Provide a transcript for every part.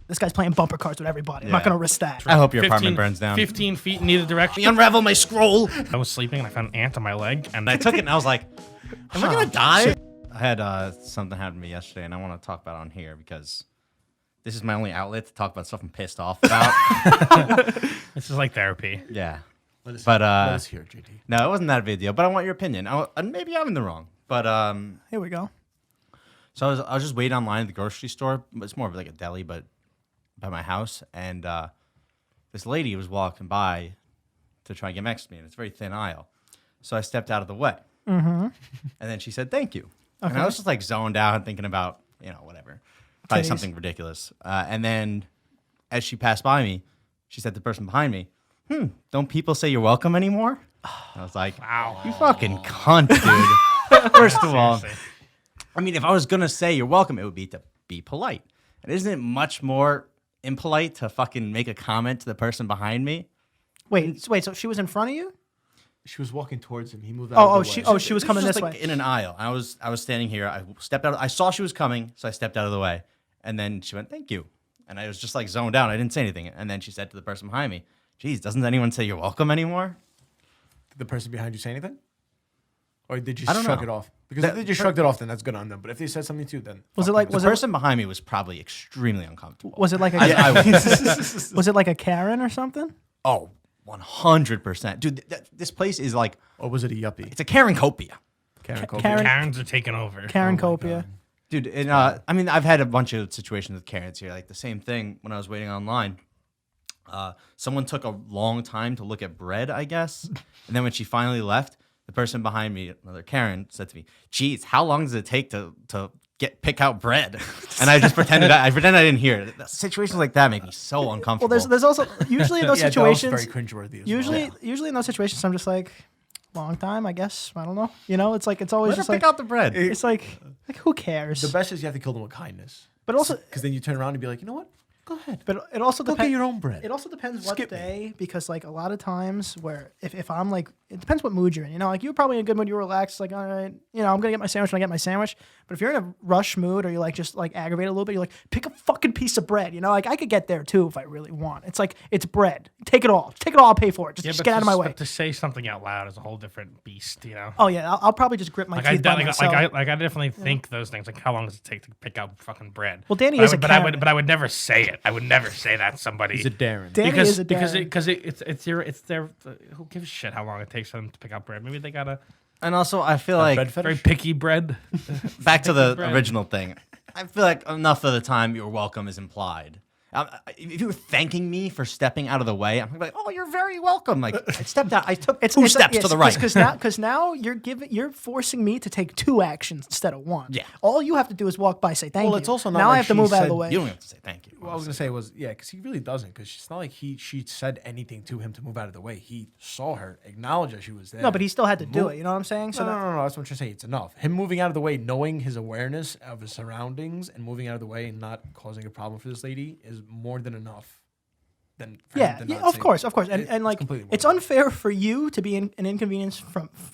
This guy's playing bumper cars with everybody. I'm not gonna risk that. I hope your apartment burns down. 15 feet in either direction. Unravel my scroll. I was sleeping and I found an ant on my leg, and I took it and I was like, am I gonna die? I had something happen to me yesterday, and I want to talk about it on here because this is my only outlet to talk about stuff I'm pissed off about. This is like therapy. Yeah. Let us hear it, JD. No, it wasn't that big a deal, but I want your opinion. And maybe I'm in the wrong, but Here we go. so I was just waiting online at the grocery store. It's more of like a deli, but by my house, and this lady was walking by to try and get next to me, and it's a very thin aisle. So I stepped out of the way, and then she said thank you, and I was just like zoned out, thinking about whatever, probably Titties. something ridiculous. And then as she passed by me, she said to the person behind me, don't people say you're welcome anymore? I was like, Wow. you fucking cunt, dude. First of all, Seriously. I mean, if I was going to say you're welcome, it would be to be polite. And isn't it much more impolite to fucking make a comment to the person behind me? Wait. So she was in front of you? She was walking towards him. He moved out of the way. She was coming this like way. in an aisle. I was standing here. I stepped out. I saw she was coming, so I stepped out of the way. And then she went, thank you. And I was just like zoned out. I didn't say anything. And then she said to the person behind me, geez, doesn't anyone say you're welcome anymore? Did the person behind you say anything? Or did you I don't shrug know. it off? Because if they just shrugged it off, then that's good on them. But if they said something too, then Was it fuck like them. was The it person behind me was probably extremely uncomfortable. was it like a I was. was it like a Karen or something? Oh, 100%. Dude, this place is like, Or was it a yuppie? it's a karen-copia. Karen-copia. Karen- Karens are taking over. Karen-copia. Dude, and I mean, I've had a bunch of situations with Karens here. Like the same thing when I was waiting online. Someone took a long time to look at bread, I guess. And then when she finally left, the person behind me, another Karen, said to me, geez, how long does it take to pick out bread? And I just pretended I didn't hear it. Situations like that make me so uncomfortable. Well, there's also usually in those Yeah, that was situations. very cringeworthy. Usually in those situations, I'm just like, long time, I guess. I don't know. It's like it's always Let her just pick like out the bread. it's like who cares? The best is you have to kill them with kindness. But also, Because then you turn around and be like, you know what? Go ahead. but it also Go depends. get your own bread. It also depends what Skip me. day, because like a lot of times where if I'm like, it depends what mood you're in. Like you're probably in a good mood, you're relaxed, like, all right, I'm gonna get my sandwich when I get my sandwich. But if you're in a rush mood or you're like just like aggravated a little bit, you're like, pick a fucking piece of bread. Like I could get there too if I really want. It's like it's bread. Take it all. I'll pay for it. Just get out of my way. But to say something out loud is a whole different beast, Oh yeah, I'll probably just grip my teeth by myself. I definitely think those things. Like, how long does it take to pick out fucking bread? Well, Danny But is I a would, but Karen. I would never say it. I would never say that to somebody. He's a Darren. Danny is a because Darren. it's their who gives a shit how long it takes for them to pick out bread? Maybe they got a And also, I feel like, bread very fetish? picky bread. back to the bread. original thing, I feel like enough of the time you're welcome is implied. If you were thanking me for stepping out of the way, I'm like, oh, you're very welcome. Like, I stepped out. I took two steps to the right. Because now you're forcing me to take two actions instead of one. Yeah. All you have to do is walk by, say thank you. Well, it's also not now like I have to she move out of said the way. You don't have to say thank you. What I was gonna say was because he really doesn't. Because it's not like she said anything to him to move out of the way. He saw her, acknowledged that she was there. No, but he still had to do it. You know what I'm saying? So No, that's what you're saying. It's enough. Him moving out of the way, knowing his awareness of his surroundings, and moving out of the way and not causing a problem for this lady is more than enough. Then for him to not of say course, it. and like completely it's worth it. unfair for you to be an inconvenience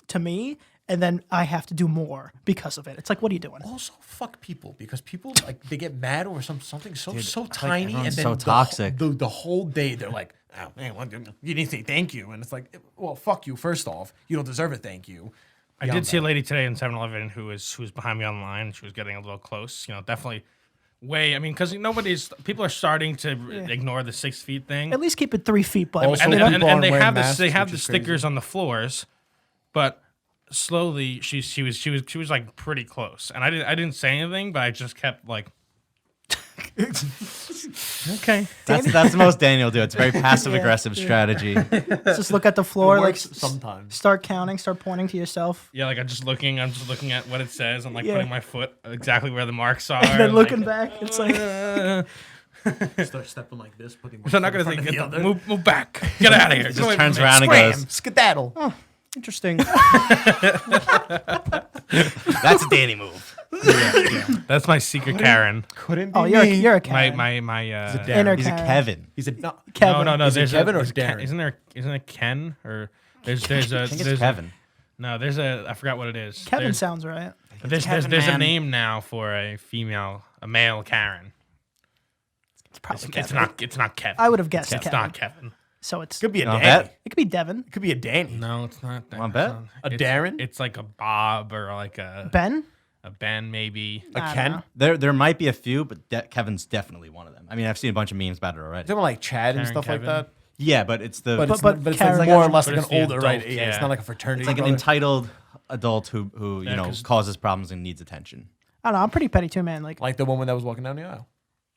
to me, and then I have to do more because of it. It's like, what are you doing? Also, fuck people because people like they get mad over something so I feel like tiny and everyone's then so toxic. The whole day they're like, oh man, you didn't say thank you, and it's like, well, fuck you. First off, you don't deserve a thank you. I did see a lady today in 7-Eleven who was behind me online. She was getting a little close. Definitely. Because people are starting to ignore the 6 feet thing. At least keep it 3 feet, but Also, and people they aren't wearing have masks, they have which the is crazy. stickers on the floors, but slowly she was like pretty close, and I didn't say anything, but I just kept like, okay, That's the most Daniel do. It's a very passive aggressive strategy. just look at the floor, It like works sometimes. start counting, start pointing to yourself, yeah, like I'm just looking at what it says. I'm like Yeah. putting my foot exactly where the marks are, and then and, looking like, back. It's like Start stepping like this, putting one So I'm not foot in gonna front think of the other. move back, get out of here. He just turns around and goes, Skedaddle. interesting. That's a Danny move. That's my secret Karen. Couldn't be oh, me. you're a Karen. My Darren. Inner He's a Karen. Kevin. He's a no. Kevin. No. Is it There's Kevin or there's Darren? Isn't it Ken or there's a I think it's Kevin. No, I forgot what it is. Kevin There's- sounds right. There's Kevin, a man. name now for a male Karen. probably It's Kevin. it's not Kevin. I would have guessed It's Kevin. not Kevin. So it's Could be a Wanna Danny. bet? it could be Devin, It could be a Danny. No, it's not. Wanna bet? A It's- Darren? It's like a Bob or like a Ben. Ben maybe. A I don't Ken. know. There might be a few, but Kevin's definitely one of them. I mean, I've seen a bunch of memes about it already. Someone like Chad and Karen, stuff Kevin. like that. Yeah, but it's the But it's, but but it's Karen- like more or less But like it's an the older, right? adult, Yeah, it's yeah. not like a fraternity. it's like an brother. entitled adult who Yeah, 'cause- causes problems and needs attention. I don't know. I'm pretty petty too, man. Like the woman that was walking down the aisle.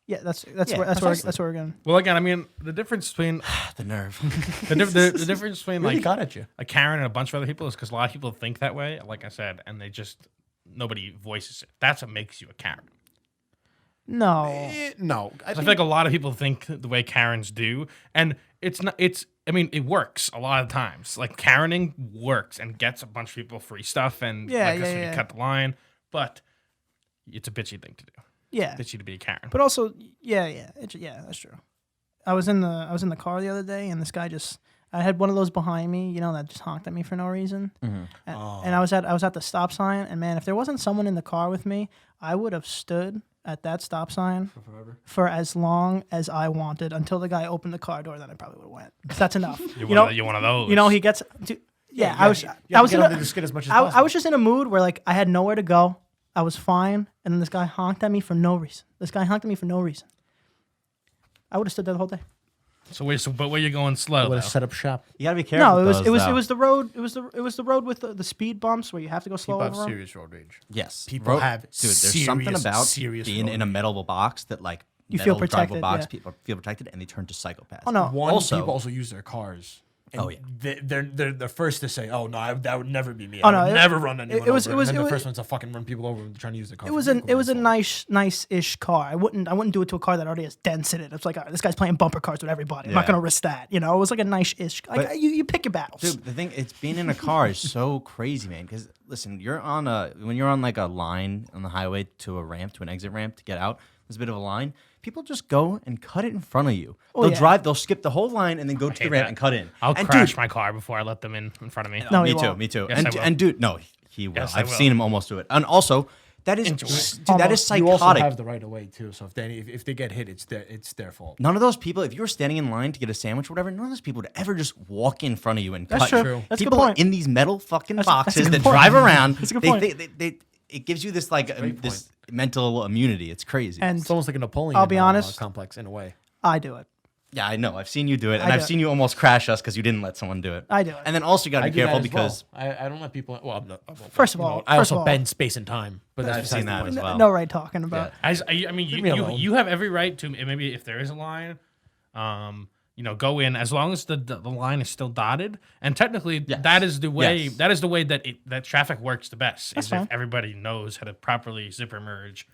yeah, that's Yeah, where precisely. that's where we're going. Well, again, I mean, the difference between The nerve. the difference between Really like got at you. a Karen and a bunch of other people is because a lot of people think that way, like I said, and nobody voices it. That's what makes you a Karen. No. No, I I feel like a lot of people think the way Karens do, and it's not. It's. I mean, it works a lot of times. Like Karening works and gets a bunch of people free stuff, and Yeah, like I said, yeah. you cut the line. But it's a bitchy thing to do. Yeah. Bitchy to be a Karen. But also, yeah, that's true. I was in the car the other day, and this guy I had one of those behind me, that just honked at me for no reason. And I was at the stop sign, and man, if there wasn't someone in the car with me, I would have stood at that stop sign for as long as I wanted until the guy opened the car door. Then I probably would have went. 'Cause that's enough. You're one of those. He gets. Yeah, I was. You I have was to in get under a, the skin as much as I possible. was just in a mood where like I had nowhere to go. I was fine, and then this guy honked at me for no reason. I would have stood there the whole day. But where you going slow? would Though? have set up shop. You gotta be careful. No, it was with it was those, it though. was the road. It was the road with the speed bumps where you have to go slow People have over 'em. serious road rage. Yes, People have dude. There's something about serious being road in a rage. metal box that like You feel metal drivable protected, box. yeah. People feel protected and they turn to psychopaths. Oh no, People also use their cars. And Oh, yeah. they're the first to say, "Oh no, that would never be me. Oh, I no, would it- never run anyone it was- over." it was- And then it the was- first ones to fucking run people over trying to use their car. it for was a vehicle assault. nice-ish car. I wouldn't do it to a car that already has dents in it. It's like, all right, this guy's playing bumper cars with everybody. I'm not Yeah. gonna risk that. It was like a nice-ish. Like But- you pick your battles. Dude, the thing, it's being in a car is so crazy, man. Because listen, when you're on like a line on the highway to an exit ramp to get out. There's a bit of a line. People just go and cut it in front of you. Oh, yeah. They'll skip the whole line and then go to the hate ramp that. and cut in. I'll and crash dude, my car before I let them in front of me. No, me he too, won't. me too. Yes, I will. And dude, no, he will. Yes, I I've will. seen him almost do it. And also, that is Enjoy. dude, that is You also psychotic. have the right of way too. So if they get hit, it's their fault. None of those people, if you were standing in line to get a sandwich or whatever, none of those people would ever just walk in front of you and That's cut. true. you. That's a good People point. in these metal fucking That's a boxes good that point. drive around. That's a good they, point. it gives you this like this mental immunity. It's crazy. And It's almost like a Napoleon. I'll be honest. complex in a way. I do it. yeah, I know. I've seen you do it, and I I've do it. seen you almost crash us because you didn't let someone do it. I do it. And then also you got to I be do that careful as well. because I don't let people. Well, I'm not, First of all, I first also of all- bend space and time. But that's I've besides seen the that point. as well. No right talking about. I mean, Leave me alone. you have every right to maybe if there is a line, go in as long as the line is still dotted. And technically, Yes. that is the way Yes. that is the way that traffic works the best. That's is fine. if everybody knows how to properly zipper merge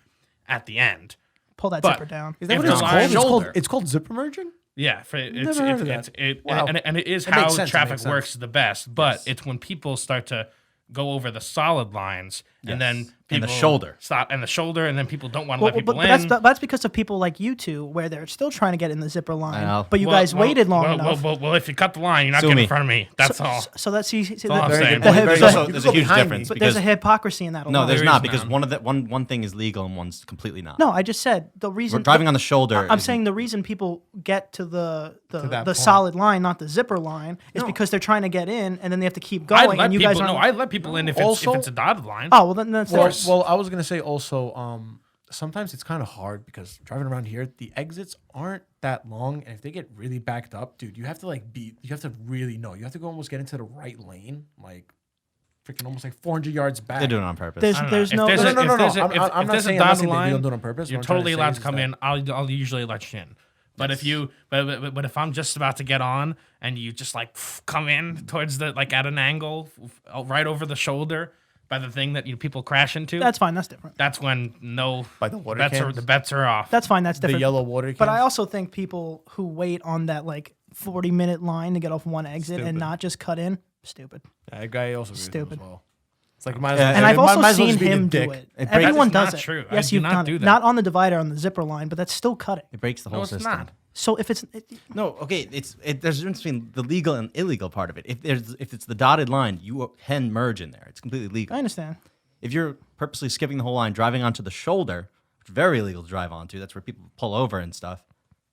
at the end. Pull that But- zipper down. Is that If what the it's line- called? Shoulder. It's called zipper merging. Yeah, Never heard of that. Wow. And it is It how makes sense, it traffic makes sense. works the best. But Yes. it's when people start to go over the solid lines and then Yes. people And the shoulder. stop and the shoulder, and then people don't want to let Well, people but in. that's because of people like you two, where they're still trying to get in the zipper line, know. but you guys waited long enough. Well, if you cut the line, you're not Sue getting me. in front of me. That's all. So that's see, all I'm saying. the- Very there's good. the- also You there's can a go huge behind difference but there's because a hypocrisy in that. no, alone. there's There not is because none. one thing is legal and one's completely not. No, I just said the reason We're driving on the shoulder. I'm is- saying the reason people get to the that point. solid line, not the zipper line, is No. because they're trying to get in and then they have to keep I going. let And you people. guys aren't. No, I let people in if Also- it's a dotted line. Oh well, then that's Well, different. well, I was gonna say also, sometimes it's kind of hard because driving around here, the exits aren't that long, and if they get really backed up, dude, you have to you have to really know. You have to go almost get into the right lane, like freaking almost like 400 yards back. They're doing it on purpose. There's- I don't know. there's If no- there's a- No, if no, no, there's a- no. if- I'm if not there's a saying- I'm not dotted saying that you line, don't do it on purpose. You're What I'm trying to totally say allowed is to come that- in. I'll usually let you in. But if you, but if I'm just about to get on and you just like come in towards the like at an angle, right over the shoulder by the thing that people crash into, that's fine. That's different. that's when By the water bets are cans? the bets are off. That's fine. That's The different. yellow water. But I cans? also think people who wait on that like 40-minute line to get off one exit and Stupid. not just cut in, stupid. Yeah, that guy also agrees with him Stupid. as well. It's like might as Yeah, well- And I've might- also might as well seen just be the him do dick. it. It breaks- Everyone That is does not it. true. I Yes, do you've not done do it. that. Not on the divider on the zipper line, but that's still cutting. It breaks the whole No, it's system. not. So if it's No, okay, there's a difference between the legal and illegal part of it. If it's the dotted line, you can merge in there. It's completely legal. I understand. If you're purposely skipping the whole line, driving onto the shoulder, which is very illegal to drive onto, that's where people pull over and stuff.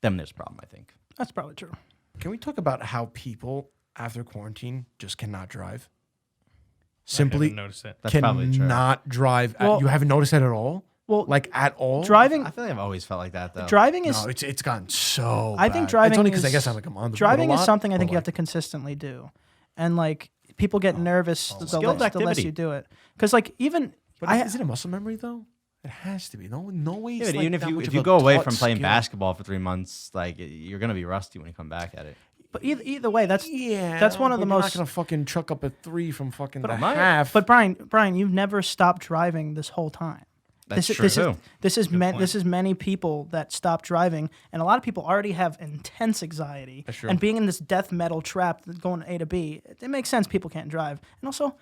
then there's a problem, I think. That's probably true. Can we talk about how people after quarantine just cannot drive? I Simply haven't noticed it. That's probably true. cannot drive. Well- You haven't noticed that at all? Well, Like at all? driving I feel like I've always felt like that, though. driving is No, it's gotten so I think bad. driving It's only because I is- guess I'm like I'm on the road driving a is lot, something I but, think you have like, to consistently do, and like people get nervous the Skilled less activity. you do it. Because like even But is it a muscle memory though? It has to be. No way. Yeah, it's but like even that much if of you a go away taught from playing skill. basketball for 3 months, like you're gonna be rusty when you come back at it. but either way that's Yeah, that's one of but the you're most. not gonna fucking chuck up a 3 from fucking the I might. half. But Brian, you've never stopped driving this whole time. That's this, true is, too. this is point. this is many people that stop driving, and a lot of people already have intense anxiety. That's true. And being in this death metal trap, going A to B, it makes sense. People can't drive, and also,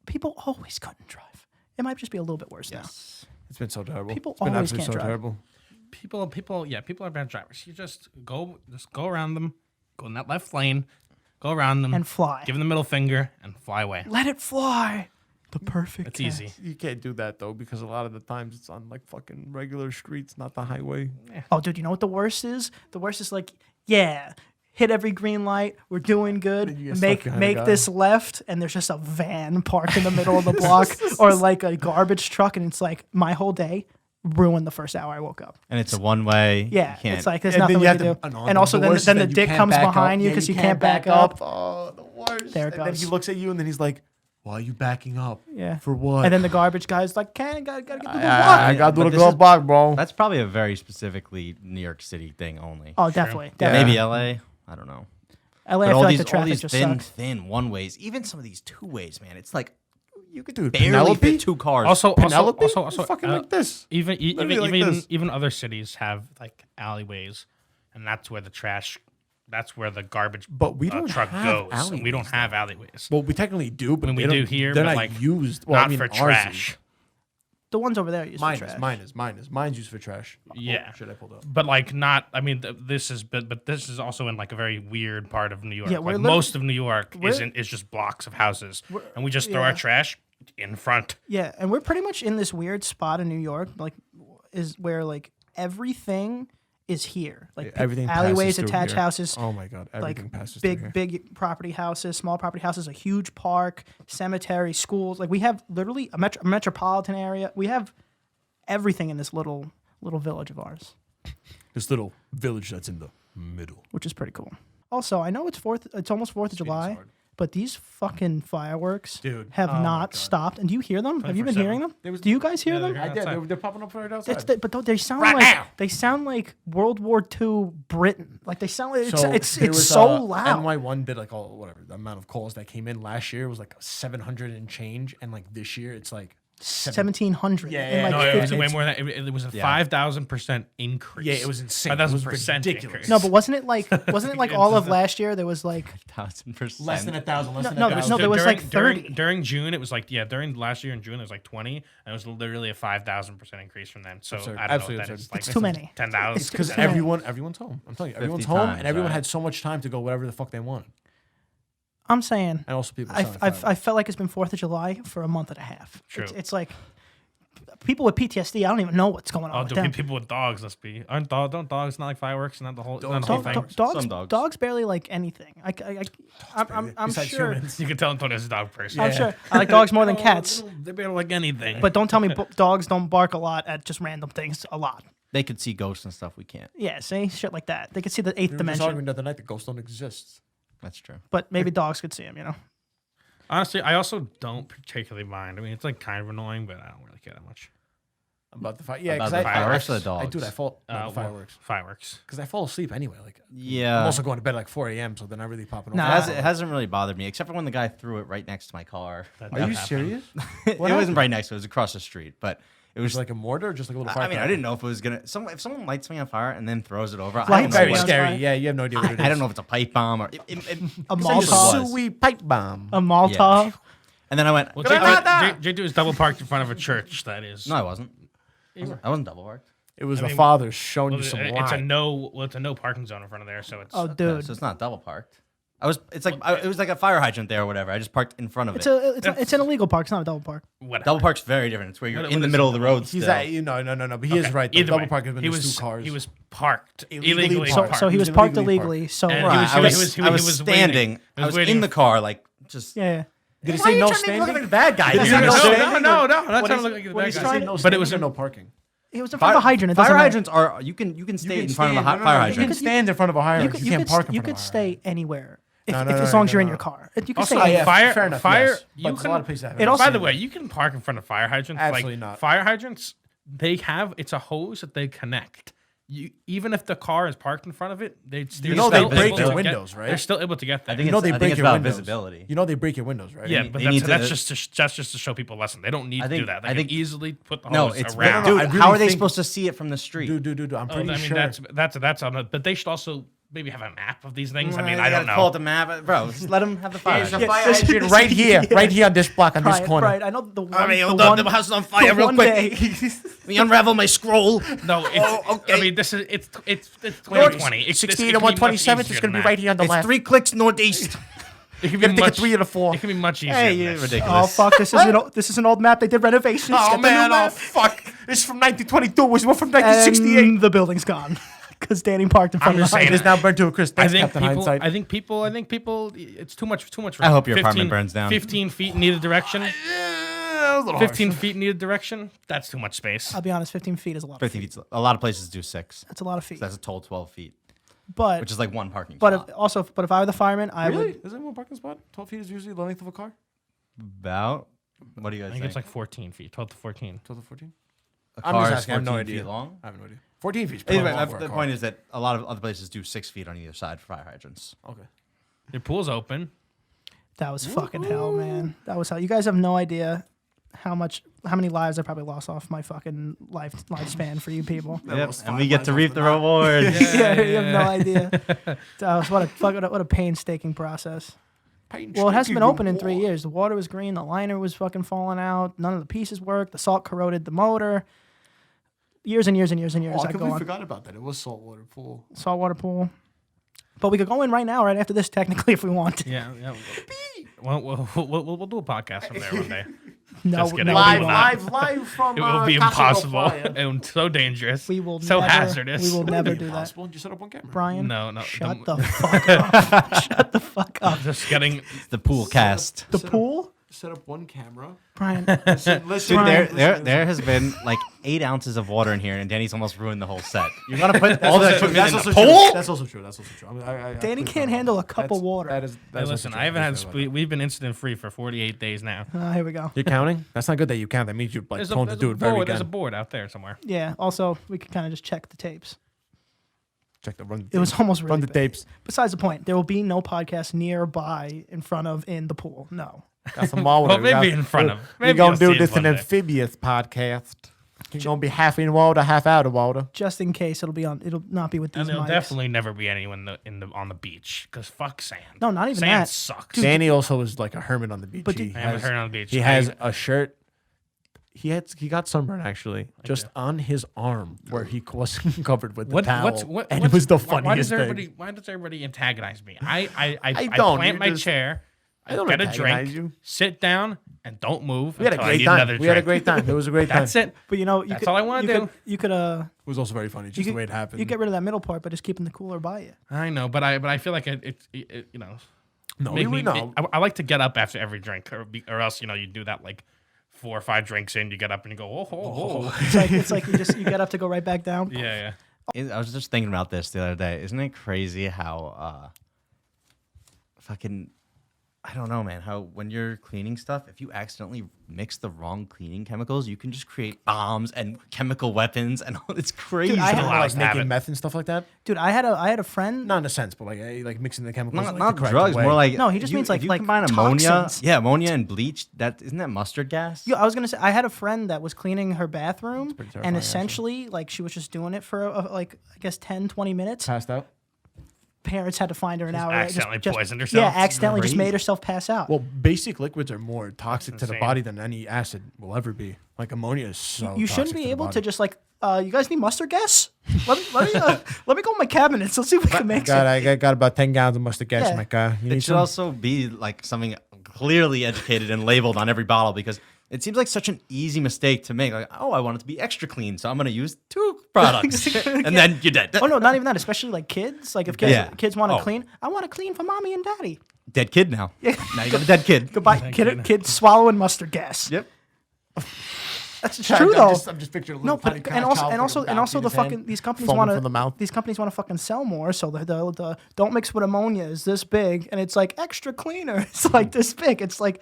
people always couldn't drive. It might just be a little bit worse Yes. it's been so terrible. People it's been always absolutely can't so drive. terrible. People are bad drivers. You just go around them, go in that left lane, go around them, now. And fly. give them the middle finger, and fly away. Let it fly. The perfect. It's easy. You can't do that though because a lot of the times it's on like fucking regular streets, not the highway. Oh, dude, you know what the worst is? The worst is like, yeah, hit every green light. We're doing good. Then you get stuck behind a Make guy. this left, and there's just a van parked in the middle of the block, or like a garbage truck, and it's like my whole day ruined the first hour I woke up. And it's a one way. Yeah, You can't, it's like there's And then nothing you we have can to- do. and on And the also, then worst is the that you dick can't comes back up. behind you Yeah, because you can't back up. Oh, the worst. There it And then goes. he looks at you and then he's like, "Why are you backing up? Yeah. For what?" And then the garbage guy's like, gotta get the block. I got to But do the this glove is- block, bro. That's probably a very specifically New York City thing only. Oh, definitely. Yeah. definitely. Maybe LA. I don't know. LA, I But feel all like these, the all traffic these just thin sucks. one ways, even some of these 2 ways, man. It's like you could Dude, barely Penelope? fit 2 cars. Also, Penelope? also, fucking like this. Literally like this. even other cities have like alleyways, and that's where the trash, that's where the garbage But we don't truck have goes. And we don't alleyways, have alleyways. Well, we technically do, but I mean, we they do don't- here, They're but, not like, used. Well, not I mean, for ours trash. is. The ones over there are used for trash. Mine's used for trash. Yeah. Oh, shit, I pulled up. But like not, I mean, this is, but this is also in like a very weird part of New York. Yeah, like we're most of New York we're- is just blocks of houses, and we just throw our yeah. trash in front. Yeah, and we're pretty much in this weird spot in New York, like, is where like everything is here, like Everything alleyways, passes through attached here. houses, Oh my god, everything like passes through here. big property houses, small property houses, a huge park, cemetery, schools. Like we have literally a metropolitan area. We have everything in this little village of ours, This little village that's in the middle. which is pretty cool. Also, I know it's almost 4th of July, hard. but these fucking fireworks Dude, have oh my not God. stopped. And do you hear them? Have you been 24/7. hearing them? There was- Do you guys hear Yeah, them? they're I did. outside. They're popping up right outside. But they sound Right like now. they sound like World War II Britain. Like they sound like it's there was, so loud. NY1 did like all whatever the amount of calls that came in last year was like 700 and change, and like this year it's like 1700. Yeah, and yeah, like No, it was 50 way more than it was a 5,000% increase. Yeah, it was insane. It was 5,000% ridiculous. increase. No, but wasn't it like all of last year? There was like 1,000%. less than 1,000. Less than no, 1,000. no, there was like 30. during June. It was like during last year in June it was like 20, and it was literally a 5,000% increase from then. So Absurd. I don't know Absolutely what that absurd. is. Like It's too many. 10,000. It's because too many. everyone's home. I'm telling you, everyone's 50 home, times, and everyone right. had so much time to go whatever the fuck they want. I'm saying And also people. I felt like it's been 4th of July for a month and a half. True. It's like people with PTSD. I don't even know what's going on Oh, with do them. people with dogs must be? Don't dogs not like fireworks? Not the whole. Not the Dogs whole hate thing. fireworks. Some dogs. Dogs barely like anything. I'm Besides sure. humans. You can tell Antonio's a dog person. I'm sure. I like dogs more than Oh, cats. They barely like anything. But don't tell me dogs don't bark a lot at just random things a lot. They could see ghosts and stuff we can't. Yeah, see? Shit like that. They could see the 8th We were just dimension. arguing the other night that ghosts don't exist. That's true. But maybe dogs could see them, you know? honestly, I also don't particularly mind. I mean, it's like kind of annoying, but I don't really care that much. About the yeah, About because the I fireworks or the I dogs? dude, I fall no, the Well, fireworks Fireworks. because I fall asleep anyway. Like I'm Yeah. also going to bed at like 4 a.m. So they're not really popping. Nah. off. It hasn't really bothered me, except for when the guy threw it right next to my car. That Are does you happen. serious? It wasn't right next to it. It was across the street. But it Was was it like a mortar or just like a little I fire? mean, I didn't know if it was going to... If someone lights me on fire and then throws it over, I Lights don't know Very me what... on scary. fire. Yeah, you have no idea what it is. I don't know if it's a pipe bomb or... A It's Molotov. Sweet pipe bomb. A Molotov. And then I went... Well, "Granada!" J2 is double parked in front of a church. That is. No, I wasn't. I wasn't double parked. It was I the mean, father showing Well, you some it's a lie. no. Well, it's a no parking zone in front of there, so it's. Oh, Okay, dude. so it's not double parked. It was like a fire hydrant there or whatever. I just parked in front of it. It's an illegal park. It's not a double park. Whatever. Double park's very different. It's where you're What in the is middle it? of the road. He's still. at no, but he is right. The Either double way, park has been he his was 2 cars. he was parked Illegally illegally. parked. So he was parked illegally. So And Right, he was I was waiting. standing. I was in the car, like just. yeah. Did he Why are say you no trying to make me look like standing? the bad guy? Did he here? say no standing? No. I'm not trying to he's- look like the what bad he's guy. trying- No But it standing was or no parking. It was in front of a hydrant. It Fire doesn't matter. hydrants are you can stay in front of a fire You hydrant. can stand in front of a hydrant. You can't park in You front of could a stay anywhere No, as long as you're in no. your car. You can Also, stay like, anywhere. fire- fair enough. fire- Yes, you but there's a can- lot of places that have it also- By the way, you can park in front of fire hydrants. Absolutely like, not. Fire hydrants, it's a hose that they connect. Even if the car is parked in front of it, they they break your get, windows, right? They're still able to get there. I think You know it's, they I think break it's your about windows. visibility. You know they break your windows, right? yeah, they but need that's to- just to show people a lesson. They don't need I to do think- that. They I can think- easily put the No, hose it's around. No, I dude. really How are they think- supposed to see it from the street? Dude, I'm pretty I mean, sure. that's on it. But they should also maybe have a map of these things. I mean, They I gotta don't Call know. it the map, bro. Just let them have the fire. There's a hydrant. fire hydrant right here, right here on this block, on this Right, corner. right. I know the one. I mean, the one, the house is on fire the real one quick. day- Let me unravel my scroll. No, it's, okay. I mean, this is it's 2020. 16 and 127th is going to be right here on the It's left. 3 clicks northeast. It can You're be going to take a much. 3 and a 4. It can be much easier. Hey, than you're this. ridiculous. Oh fuck! This is an old map. They did renovations. Oh Get the new man, oh map. fuck! This is from 1922. It was one from 1968. And the building's gone because Danny parked in front I'm of just the saying It hydrant. is now burnt to a crisp. I That's think Captain people. Hindsight. I think people. It's too much. I hope your apartment burns down. 15 feet in either direction. That was a little 15 harsh. feet in either direction. That's too much space. I'll be honest. 15 feet is a lot. 15 feet. A lot of places do 6. That's a lot of feet. That's a total 12 feet, But which is like one parking but spot. if I were the fireman, I Really? would. Is it one parking spot? 12 feet is usually the length of a car? About what do you I guys think think? it's like 14 feet, 12 to 14. 12 to 14? A I'm car just is asking. I have no 14 idea. feet long. I have no idea. 14 feet. Anyway, Long for a the car. point is that a lot of other places do 6 feet on either side for fire hydrants. Okay. Your pool's open. That was fucking hell, man. That was hell. You guys have no idea how many lives I probably lost off my fucking lifespan for you people. Yep, was and 5 we get miles to off reap the the map. rewards. Yeah, you have no idea. That was what a painstaking process. Well, it hasn't been open in 3 years. The water was green. The liner was fucking falling out. None of the pieces worked. The salt corroded the motor. Years and years and years and years. Oh, I I go completely on. forgot about that. It was saltwater pool. Saltwater pool. But we could go in right now, right after this, technically, if we want to. Yeah. Well, we'll do a podcast from there one day. No, Just kidding. no, Live, we won't. live from It will be Casa impossible Playa. and so dangerous. We will so never, hazardous. We will never do that. Impossible. You set up on camera. Brian, No. shut the fuck up. Shut the fuck up. Just getting. The pool cast. The pool? Set up one camera. Brian, Listen, Dude, Brian. there has been like 8 ounces of water in here, and Danny's almost ruined the whole set. You're gonna put all the equipment in the true. pool? That's also true. That's also true. I Danny completely can't forgot handle about a cup that. of water. That is. Hey, That's listen, also I true. haven't had. We've been incident free for 48 days now. Here we go. You're counting? That's not good that you count. That means you're like There's prone to do it very There's a again. board out there somewhere. Yeah, also, we could kind of just check the tapes. Check the run. It was almost really run the bad. tapes. Besides the point, there will be no podcast nearby in front of in the pool. No. Got some water. Well, maybe in front of. We're Maybe gonna you'll do see it this in one an day. amphibious podcast. You're gonna be half in water, half out of water. Just in case it'll not be with these And there'll mics. definitely never be anyone on the beach because fuck sand. No, not even Sand that. sucks. Danny also is like a hermit on the beach. But He I haven't has- heard on the beach. He has a shirt. He got sunburn actually, just on his arm where he was covered with the towel. And it was the funniest thing. Why does everybody antagonize me? I don't, plant you're my just- chair, I don't get a antagonize drink, you. sit down, and don't move. We had a until I great need time. another We had a drink. great time. It was a great time. That's it. But you That's could, all I wanna do. You could It was also very funny, just the way it happened. You get rid of that middle part by just keeping the cooler by you. I know, but I feel like it you know. no, make we me- know. I like to get up after every drink, or else you do that like 4 or 5 drinks in, you get up and you go, oh. It's like you get up to go right back down. Yeah. I was just thinking about this the other day. Isn't it crazy how fucking I don't know, man, how when you're cleaning stuff, if you accidentally mix the wrong cleaning chemicals, you can just create bombs and chemical weapons and all it's crazy. I You had- know, allowed like to have making it. meth and stuff like that. Dude, I had a friend. Not in a sense, but like mixing the chemicals. not like, not the correct drugs, way. more like No, he just if means, if like- you like combine ammonia, toxins. ammonia and bleach. That isn't that mustard gas? Yo, I was gonna say I had a friend that was cleaning her bathroom, pretty terrifying, and actually. essentially, like she was just doing it for like I guess 10, 20 minutes. passed out. parents had to find her an hour. accidentally poisoned herself. Yeah, accidentally just Crazy. made herself pass out. Well, basic liquids are more toxic to the insane. body than any acid will ever be. Like ammonia is so. you shouldn't toxic be the able body. to just like, you guys need mustard gas? Let me go in my cabinets. Let's see if we can make God, it. I got about 10 gallons of mustard gas Yeah. in my car. You It need should some? also be like something clearly educated and labeled on every bottle because it seems like such an easy mistake to make. Like, oh, I want it to be extra clean, so I'm going to use 2 products, and then you're dead. Oh no, not even that. Especially like kids. Like if kids, Yeah. kids want to Oh. clean, I want to clean for mommy and daddy. Dead kid now. Now you got a dead kid. Goodbye, kid swallowing mustard gas. Yep. That's true though. I'm just picturing a No, little tiny but and also the fucking these companies foaming want from the mouth. these companies want to fucking sell more. So the don't mix with ammonia is this big, and it's like extra cleaner. It's like this big. It's like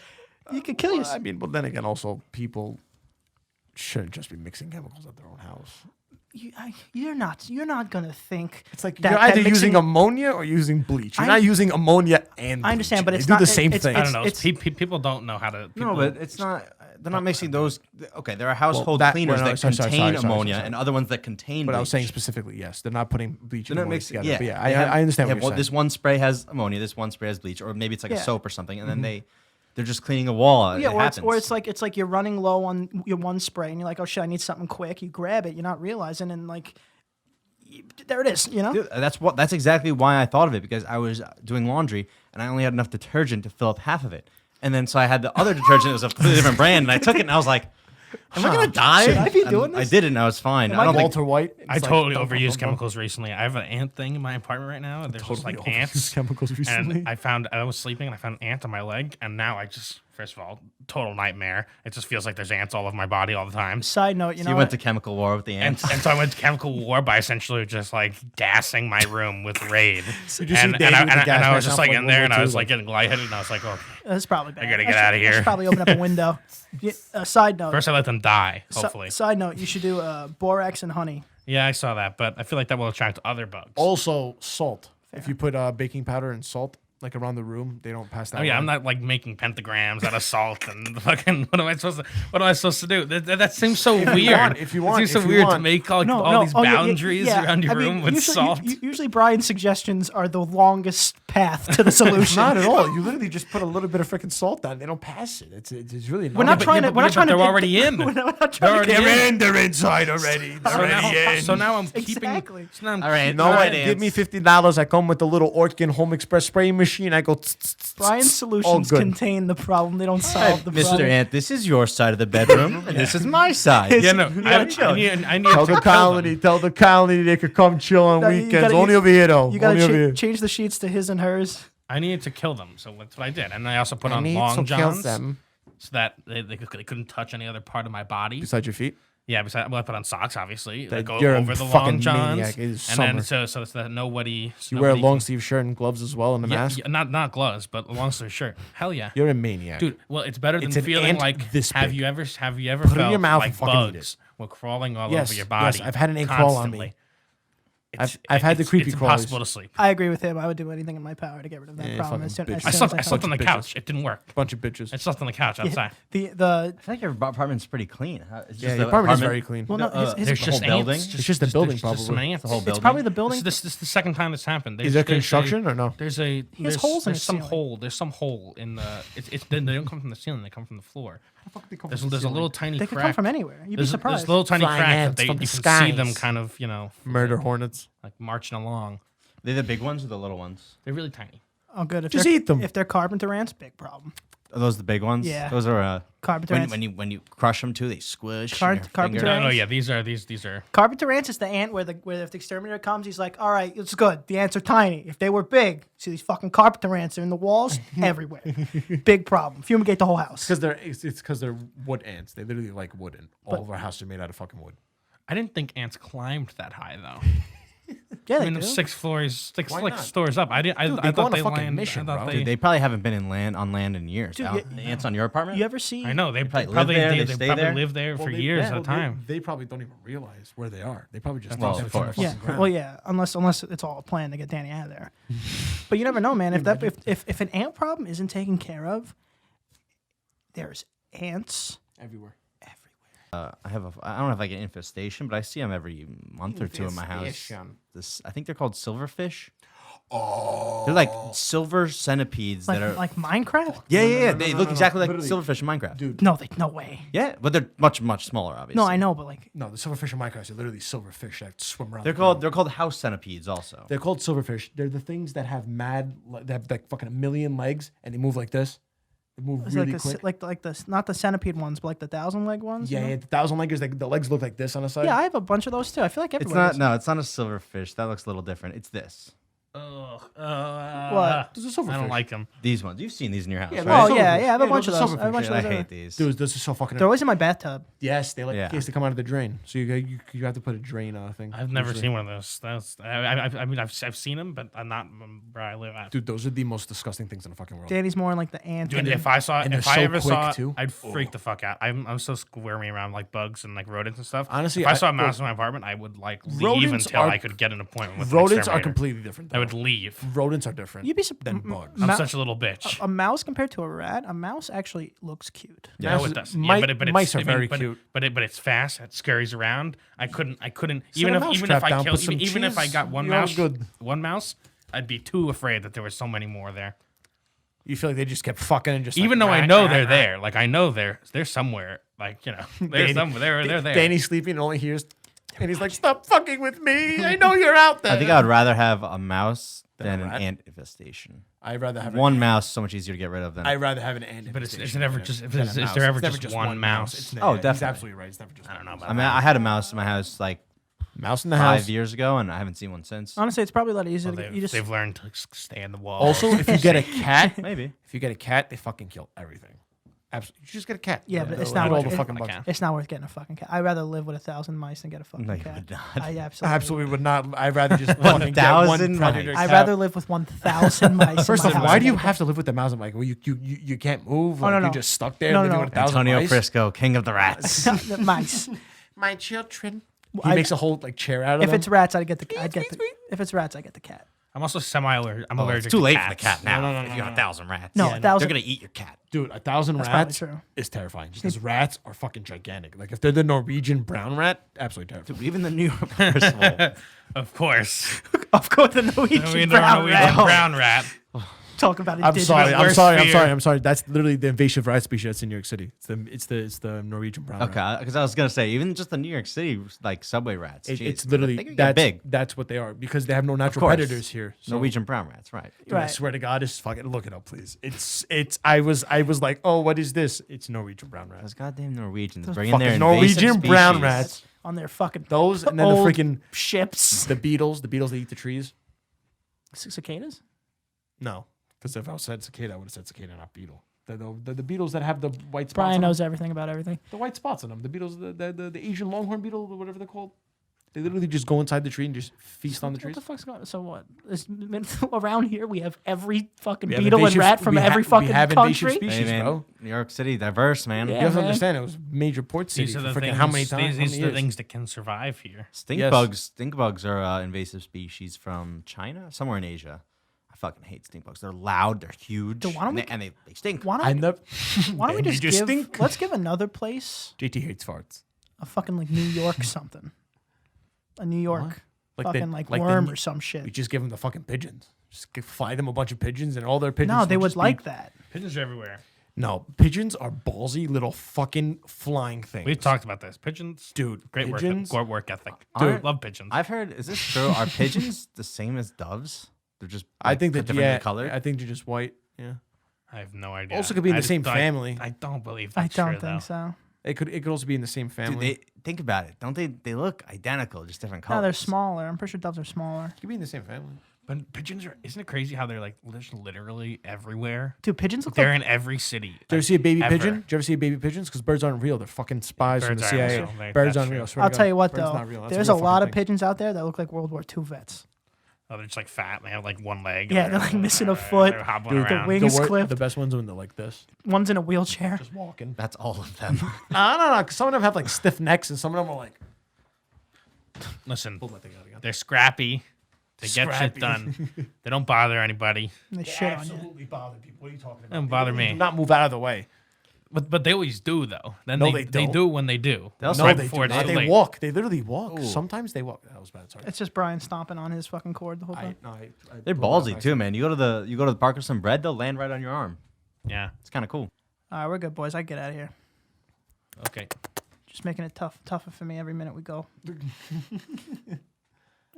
you could kill I yourself. mean, but then again, also people shouldn't just be mixing chemicals at their own house. You're not gonna think. It's like that- you're that either mixing- using ammonia or using bleach. You're I- not using ammonia and. I understand, bleach. but They it's do not- the same it's- thing. I don't know. it's- People don't know how to. No, but it's not. They're not mixing those. Okay, there are household that- cleaners well, no, that sorry, contain sorry, ammonia sorry. and other ones that contain. But I was saying bleach. specifically, yes, they're not putting bleach They're and not ammonia mixing. together. Yeah, But yeah, they have- I understand they what have you're saying. This one spray has ammonia. This one spray has bleach, or maybe it's like Yeah. a soap or something, and then they're just cleaning a wall. Yeah, it or happens. it's like you're running low on your one spray, and you're like, oh shit, I need something quick. You grab it, you're not realizing, and like, there it is. You know. Dude, that's exactly why I thought of it, because I was doing laundry and I only had enough detergent to fill up half of it, and then so I had the other detergent that was a completely different brand, and I took it and I was like, "Am I gonna die?" Should I be And doing I this? did it and I was fine. I don't think. Walter White. I it's like, totally dum, dum, overused dum, dum. chemicals recently. I have an ant thing in my apartment right now, and there's just Totally like overused ants. chemicals recently. And I was sleeping and I found an ant on my leg, and now I just, first of all, total nightmare. It just feels like there's ants all over my body all the time. Side note, you So know, you went to chemical war with the ants. And so I went to chemical war by essentially just like gassing my room with Raid. Did you see and, Davey and, I, with the and, gas and I was mask just on like for in World there, War and I II, was like- like getting lightheaded, and I was like, okay. that's probably bad. gotta I get should- outta I here. should probably open up a window. Side note. First I let them die, hopefully. Side note, you should do borax and honey. Yeah, I saw that, but I feel like that will attract other bugs. Also, salt. If you put baking powder and salt like around the room, they don't pass that. Oh yeah, way. I'm not like making pentagrams out of salt and fucking. What am I supposed to do? That seems so weird. if you want, it seems so if you weird to want. make all these Oh, yeah, boundaries yeah. around your I mean, room with usually, salt. Usually, Brian's suggestions are the longest path to the solution. Not at all. You literally just put a little bit of freaking salt down. They don't pass it. It's really not. We're not trying to. We're not trying to. They're already in. We're not They're trying to. already in. They're inside already. They're So now I'm keeping. Exactly. So now I'm All right, You know all what? right, Give me ants. $50. I come with the little Orkin Home Express spraying machine. I go. Brian's solutions good. contain the problem. They don't solve the Mr. problem. Ant, this is your side of the bedroom, and this is my side. Yeah, no. I need Tell to the kill them. colony they could come chill on No, you weekends. gotta- Only over here though. You gotta Only over here. change the sheets to his and hers. I needed to kill them, so that's what I did. And I also put I on need long to kill johns them. so that they couldn't touch any other part of my body. Besides your feet. Yeah, besides, well, I put on socks, obviously, that go you're a over the fucking long johns, maniac. It is and then so that nobody. You wear a long sleeve shirt and gloves as well and a yeah, mask. yeah, not gloves, but a long sleeve shirt. Hell yeah, You're a maniac. dude. Well, it's better than It's an feeling ant like. this Have big. you ever Put it in felt your mouth like and fucking eat bugs it. were crawling all Yes, over your body? yes, I've had an ant crawl on me. constantly? I've had the creepy It's crawlies. impossible to sleep. I agree with him. I would do anything in my power to get rid of that Yeah, problem. fucking As soon, bitch. as I soon slept as on the Bunch of couch. It didn't work. Bunch of bitches. I slept on the couch outside. the I feel like your apartment's pretty clean. It's Yeah, just your the apartment is very clean. well, no, his There's the just whole building? ants. It's just the building, there's just some probably. ants. The whole it's building. probably the building. This is the second time this happened. Is there construction or no? There's a has holes in there's his some ceiling. hole. There's some hole in the. They don't come from the ceiling. They come from the floor. There's a little tiny They could crack. come from anywhere. You'd be There's a surprised. little tiny Flying crack ants that from you the can see them skies. kind of Murder hornets. like marching along. They the big ones or the little ones? They're really tiny. Oh, good. If Just they're- eat them. If they're carpenter ants, big problem. Are those the big ones? Yeah. Those are Carpenter ants. when you crush them too, they squish. Carpenter your finger. No, ants? yeah, these are. Carpenter ants is the ant where if the exterminator comes, he's like, all right, it's good. The ants are tiny. If they were big, see these fucking carpenter ants are in the walls everywhere. Big problem. Fumigate the whole house. Because it's because they're wood ants. They literally like wood, and all of our houses are made out of fucking wood. I didn't think ants climbed that high though. Yeah, I they mean, do. there's 6 floors, six Why like not? stories up. I didn't. Dude, I they go thought on a they fucking land. mission, I thought bro. they. Dude, they probably haven't been on land in years. Dude, The ants on your apartment? You ever see? I know they probably probably live there, they they stay probably there? live there for Well, years yeah, at a time. They probably don't even realize where they are. They probably just Well, think of they're on the course. Yeah. fucking ground. Well, yeah. Unless it's all a plan to get Danny out of there. But you never know, man. If an ant problem isn't taken care of, there's ants everywhere. everywhere. I don't have like an infestation, but I see them every month or two in my house. Infestation. I think they're called silverfish. Oh. They're like silver centipedes Like that are. like Minecraft? Yeah. They look exactly like Literally. silverfish in Minecraft. Dude. No way. Yeah, but they're much smaller, obviously. No, I know, but like No, the silverfish in Minecraft are literally silverfish that swim around. They're the ground. called house centipedes also. They're called silverfish. They're the things that have they have like fucking a million legs and they move like this. They move it's really like quick. like the not the centipede ones, but like the 1,000-leg ones. Yeah, you know? yeah, the 1,000 leggers. The legs look like this on the side. Yeah, I have a bunch of those too. I feel like It's everyone. not. No, it's not a silverfish. That looks a little different. It's this. Ugh. What? This is a silverfish. I don't like them. These ones. You've seen these in your house, Yeah, right? Oh Silverfish. yeah, I have a Yeah, bunch of those are those. I have a bunch I of those. hate these. Dude, this is so fucking. They're always in my bathtub. Yes, they like Yeah. to come out of the drain. So you have to put a drain thing. I've never usually. seen one of those. I mean, I've seen them, but I'm not where I live at. Dude, those are the most disgusting things in the fucking world. Danny's more in like the ant. Dude, if I saw, and if they're I so ever saw, quick, it, too. I'd freak the fuck out. I'm so squirmy around like bugs and like rodents and stuff. Honestly, if I saw a I- mouse in my apartment, I would like leave Rodents until are- I could get an appointment with an Rodents are exterminator. completely different. I would leave. Rodents are different. You'd be than surprised. bugs. I'm such a little bitch. A mouse compared to a rat, a mouse actually looks cute. No, Mice- it does. mi- Yeah, but it's, mice are I mean, very but, cute. But it's fast. It scurries around. I couldn't. Set Even a if mousetrap I down, killed, put some even if I cheese, got one you're all mouse, good. I'd be too afraid that there were so many more there. You feel like they just kept fucking and just. Even like, though I rah, know rah, they're rah. there, like I know they're somewhere. Like they're somewhere. They're there. Danny's sleeping and only hears, and he's like, "Stop fucking with me! I know you're out there." I think I would rather have a mouse than a an rat? ant infestation. I'd rather have One mouse is so much easier to get rid of than. I'd rather have an ant. But is infestation it ever than a- just? than a Is mouse. there ever It's never just one mouse? It's Oh, He's definitely. absolutely right. It's never just. I don't know one about I mean, I had a mouse in my house like mouse in the 5 house. years ago, and I haven't seen one since. Honestly, it's probably a lot easier. Well, to you just they've learned to stay in the wall. Also, if you get a cat, Maybe. if you get a cat, they fucking kill everything. Absolutely, you just get a cat. Yeah, but it's They'll not eat all worth the it. fucking I bugs. can. it's not worth getting a fucking cat. I'd rather live with 1,000 mice than get a fucking No, you cat. would not. I Absolutely would not. I'd rather just fucking get 1,000 one predator. mice. I'd cat. rather live with 1,000 mice. First in off, my why house do you than- have to live with the mouse? I'm like, well, you can't move. Oh, Like, no, you're no. just stuck there No, living no. with 1,000 Antonio mice. Frisco, king of the rats. The mice? My children. He I- makes a whole like chair out of If them. it's rats, I'd get the. If it's rats, I get the cat. I'm also semi-allergic. I'm Oh, allergic. it's too to late cats. for the cat now. No. If you have 1,000 rats, No, Yeah, 1,000. they're gonna eat your cat. Dude, 1,000 That's probably rats true. is terrifying because rats are fucking gigantic. Like if they're the Norwegian brown rat, absolutely terrifying. Dude, even the New York Post will. Of course. Of course, the Norwegian I mean, brown rat. brown rat. Talk about I'm indigenous. sorry. I'm worst sorry. I'm fear. sorry. I'm sorry. That's literally the invasive rat species that's in New York City. It's the Norwegian brown rat. Okay, because I was gonna say even just the New York City like subway rats. It's jeez, literally they could get that's big. That's what they are because they have no natural course. predators here. So, Norwegian brown rats, right? dude, I Right. swear to God, it's fucking look it up, please. It's. I was like, oh, what is this? It's Norwegian brown Those rats. goddamn Norwegians Those bringing their Fucking invasive Norwegian brown species. rats. on their fucking Those and then the old freaking ships. the beetles that eat the trees. Cicadas? No, because if I said cicada, I would have said cicada, not beetle. The beetles that have the white spots. Brian on knows them. everything about everything. The white spots on them. The beetles, the Asian longhorn beetle, or whatever they're called. They literally just go inside the tree and just feast on the What trees. the fuck's going on? So what? Around here, we have every fucking We have beetle and invasive- rat from we every we fucking have invasive country. species, Hey, man, bro. New York City, diverse, man. Yeah. You have to man. understand, it was major port city These are for the freaking things. how many times? These how are many the years? things that can survive here. Stink Yes. bugs. Stink bugs are an invasive species from China, somewhere in Asia. I fucking hate stink bugs. They're loud. They're huge. Dude, why don't we- and they stink. Why I don't, never. why don't we And you just, just give? stink. Let's give another place JT hates farts. a fucking like New York something. A New York fucking like worm or some We shit. just give them the fucking pigeons. Just fly them a bunch of pigeons, and all their pigeons. No, they will would just like be, that. Pigeons are everywhere. No, pigeons are ballsy little fucking flying things. We've talked about this. Pigeons, dude. great pigeons, work ethic. Dude. Dude, love pigeons. I've heard. Is this true? Are pigeons the same as doves? They're just. I think that different yeah. color. I think they're just white. Yeah, I have no idea. Also could be in I the same just- family. I don't believe I that's don't true, think though. so. it could also be in the same Dude, family. they think about it. Don't they? They look identical, just different No, colors. they're smaller. I'm pretty sure doves are smaller. it could be in the same family. But pigeons are. Isn't it crazy how they're like literally everywhere? Dude, pigeons look They're like in every city. Did you ever see a baby ever. pigeon? Did you ever see a baby pigeons? Because birds aren't real. They're fucking spies from the Birds aren't CIA. real. They- Birds that's aren't true. real. Swear to I'll God. tell you what Birds though. not real. That's There's a real lot fucking of thing. pigeons out there that look like World War II vets. Oh, they're just like fat. And they have like one leg. Yeah, and they're like missing a foot. They're hobbling Dude, around. the wings the clipped. best ones are when they're like this, One's in a wheelchair. just walking. That's all of them. No. Because some of them have like stiff necks, and some of them are like. Listen, Pull that thing out again. they're scrappy. They get Scrappy. shit done. They don't bother anybody. They They shit on you. absolutely bother people. What are you talking about? They don't bother me. Do not move out of the way. But they always do though. Then No, they they don't. do when they do. They also- No, right they before do it's not. too They late. walk. They literally walk. Ooh. Sometimes they walk. That was bad. Sorry. It's just Brian stomping on his fucking cord the whole time. They're ballsy too, man. You go to the park with some bread, they'll land right on your arm. Yeah. It's kind of cool. All right, we're good, boys. I can get out of here. Okay. Just making it tougher for me every minute we go.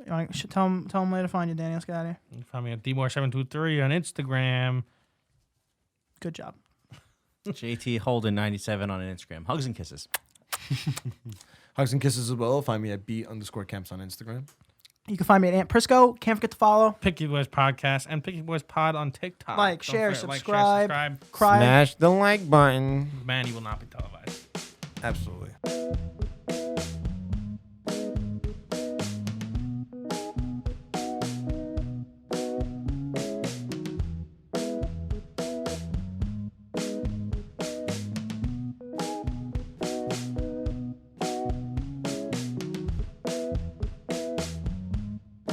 Tell him where to find you, Danny. Let's get out of here. You can find me at dmore723 on Instagram. Good job. JT Holden 97 on Instagram. Hugs and kisses. Hugs and kisses as well. Find me at @B_camps on Instagram. You can find me at Aunt Prisco. Can't forget to follow. Picky Boys Podcast and Picky Boys Pod on TikTok. Like, Don't share, forget, subscribe. Cry. Smash the like button. Man, you will not be televised. Absolutely.